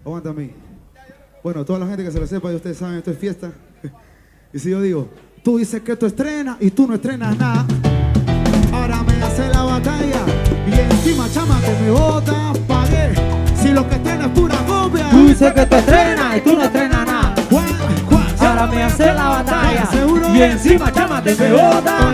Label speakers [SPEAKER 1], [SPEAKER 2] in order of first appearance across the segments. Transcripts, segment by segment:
[SPEAKER 1] Aguanta a mí. Bueno, toda la gente que se lo sepa y ustedes saben, esto es fiesta. Y si yo digo, tú dices que tú estrenas y tú no estrenas nada. Ahora me hace la batalla y encima chama que me botas, pagué. Si lo que estrenas es pura copia.
[SPEAKER 2] Tú dices que tú estrenas y tú no estrenas nada. Ahora me hace la batalla y encima chama te me bota.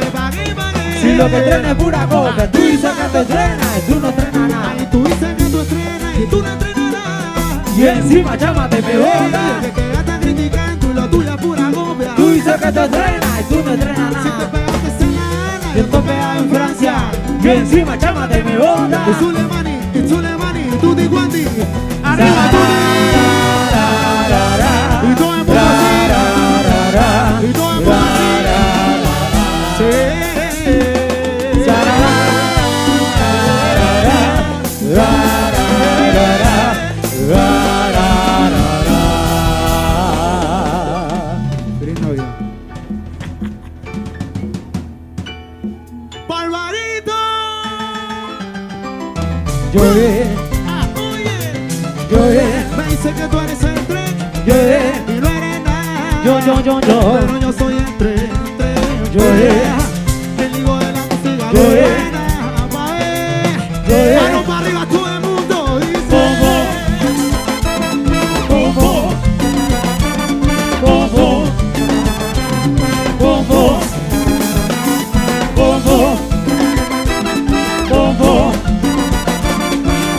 [SPEAKER 2] Si lo que estrenas es pura copia. Tú dices que tú estrenas y tú no estrenas nada.
[SPEAKER 1] Y tú dices que tú estrenas y tú no estrenas nada.
[SPEAKER 2] Y encima chama te me bota.
[SPEAKER 1] Que ya están criticando y lo tuyo es pura copia.
[SPEAKER 2] Tú dices que tú estrenas y tú no estrenas
[SPEAKER 1] Si te
[SPEAKER 2] nada.
[SPEAKER 1] pegaste en La Habana,
[SPEAKER 2] Yo estoy pegado en Francia y encima chama te me bota.
[SPEAKER 1] y Sulemani, tutti quanti. Arriba tú. Y todo el mundo así. Y todo el mundo así. Sí. Feliz Navidad. ¡Barbarito!
[SPEAKER 2] Lloré, lloré,
[SPEAKER 1] Me dice que tú eres el tren
[SPEAKER 2] lloré,
[SPEAKER 1] y no eres nada.
[SPEAKER 2] yo.
[SPEAKER 1] Pero yo soy el tren.
[SPEAKER 2] Lloré.
[SPEAKER 1] El hijo de la música
[SPEAKER 2] Lloré.
[SPEAKER 1] buena, pa' ver.
[SPEAKER 2] Lloré.
[SPEAKER 1] Mano para arriba todo el mundo dice.
[SPEAKER 2] Como, como, como, como, como,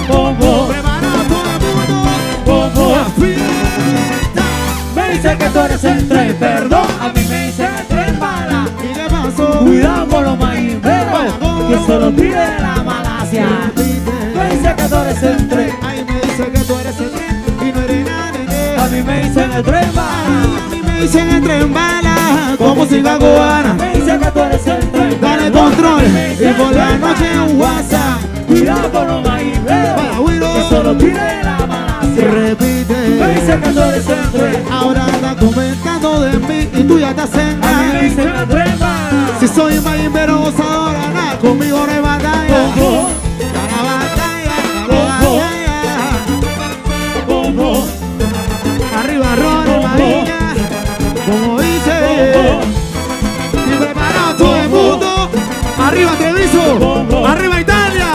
[SPEAKER 2] como,
[SPEAKER 1] Prepara todo el mundo.
[SPEAKER 2] como.
[SPEAKER 1] La fiesta.
[SPEAKER 2] Me dice que tú eres el tren, perdón, a mí me dicen el tren bala.
[SPEAKER 1] ¿Y qué pasó?
[SPEAKER 2] Cuidado con los maimberos, que solo tire de la Malasia. Me dice que tú eres el tren,
[SPEAKER 1] Ay, me dice que tú eres el tren y no eres nada.
[SPEAKER 2] a mí me dicen el tren bala.
[SPEAKER 1] A mí me dicen el tren bala, como siga cubana.
[SPEAKER 2] Me dice que tú eres el tren,
[SPEAKER 1] Dale
[SPEAKER 2] perdón,
[SPEAKER 1] control
[SPEAKER 2] a mí me
[SPEAKER 1] y
[SPEAKER 2] dicen
[SPEAKER 1] por
[SPEAKER 2] el
[SPEAKER 1] la
[SPEAKER 2] tren
[SPEAKER 1] noche
[SPEAKER 2] bala.
[SPEAKER 1] un WhatsApp.
[SPEAKER 2] Cuidado con los maimberos,
[SPEAKER 1] Para Wiro.
[SPEAKER 2] que solo tire de la Malasia. Me
[SPEAKER 1] Repite.
[SPEAKER 2] dice que tú eres el tren,
[SPEAKER 1] Ahora anda comentando de mí y tú ya estás en
[SPEAKER 2] a mí me
[SPEAKER 1] nada.
[SPEAKER 2] dicen el tren bala.
[SPEAKER 1] Si soy mayimbero gozadora, nada, conmigo no hay batalla.
[SPEAKER 2] Como,
[SPEAKER 1] La batalla, la
[SPEAKER 2] Como.
[SPEAKER 1] batalla.
[SPEAKER 2] como,
[SPEAKER 1] Arriba Ronald María, como dice. Y preparado todo el mundo. Arriba Treviso,
[SPEAKER 2] Como.
[SPEAKER 1] arriba Italia.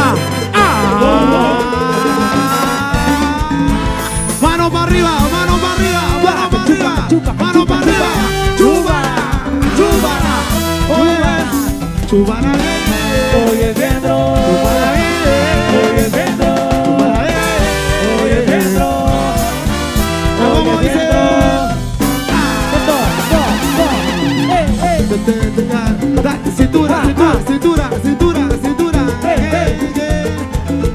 [SPEAKER 1] Mano para arriba, mano para arriba, mano para arriba, mano para arriba. Chúbala, chúbala, oye, chúbala bien,
[SPEAKER 2] oye viendo,
[SPEAKER 1] chúbala bien,
[SPEAKER 2] oye viendo,
[SPEAKER 1] chúbala bien.
[SPEAKER 2] oye viendo,
[SPEAKER 1] Como dice. Dale, cintura, cintura, cintura, cintura, cintura.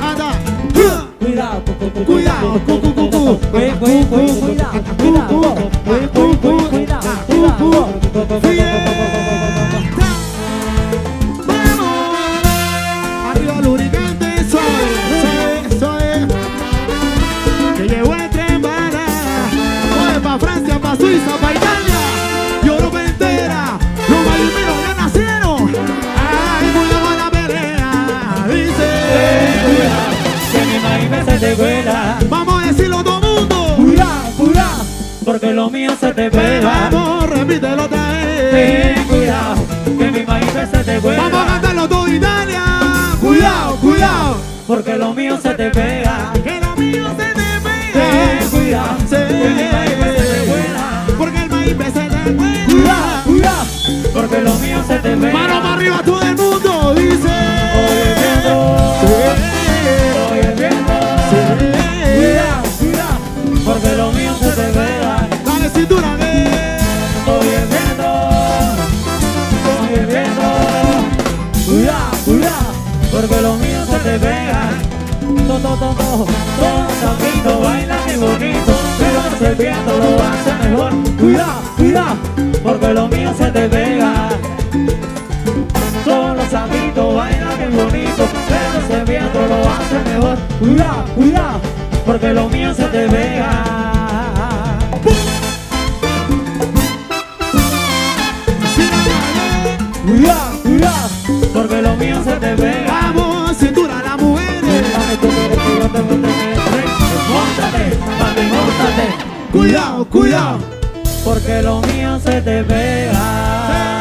[SPEAKER 1] Anda.
[SPEAKER 2] cuidado,
[SPEAKER 1] Cuidado, Vamos. Arriba lubricante, suave, suave. Que llegó el tren bala. Mueve pa' Francia, pa' Suiza, pa' Italia. Y Europa entera. Los marineros ya nacieron. Ay, cuidado con la pelea. Dice.
[SPEAKER 2] que mi maíz se te cuela.
[SPEAKER 1] Vamos a decirlo todo el mundo.
[SPEAKER 2] Cuidado, porque lo mío se te pega.
[SPEAKER 1] Vamos, repítelo otra vez.
[SPEAKER 2] Ten cuidado, que mi maíz se te
[SPEAKER 1] Vamos a
[SPEAKER 2] cuela.
[SPEAKER 1] cantarlo todo Italia. Cuidado, cuidado.
[SPEAKER 2] Porque lo mío se te pega.
[SPEAKER 1] Que lo mío se te pega.
[SPEAKER 2] Ten cuidado, que mi maíz se te cuela.
[SPEAKER 1] Porque el maíz se te cuela.
[SPEAKER 2] Cuidado, porque lo mío se te pega.
[SPEAKER 1] Mano para arriba todo el mundo dice.
[SPEAKER 2] Oye viendo, oye viendo. Cuidado, porque lo mío se te pega.
[SPEAKER 1] Dale cintura,
[SPEAKER 2] Oye viendo, cuidado, porque lo mío se te pega. Todos amiguitos bailan y bonito, pero el viento lo hace mejor. Cuidado, porque lo mío se te pega. Todos los amiguitos bailan y bonito, pero el viento lo hace mejor. Cuidado, porque lo mío se te pega. Cuidado, porque lo mío se te pega.
[SPEAKER 1] Vamos, cintura a las mujeres.
[SPEAKER 2] Dame tu derecho, yo te monté en el tren. Móntate, pa' que
[SPEAKER 1] Cuidado, cuidado.
[SPEAKER 2] porque lo mío se te pega.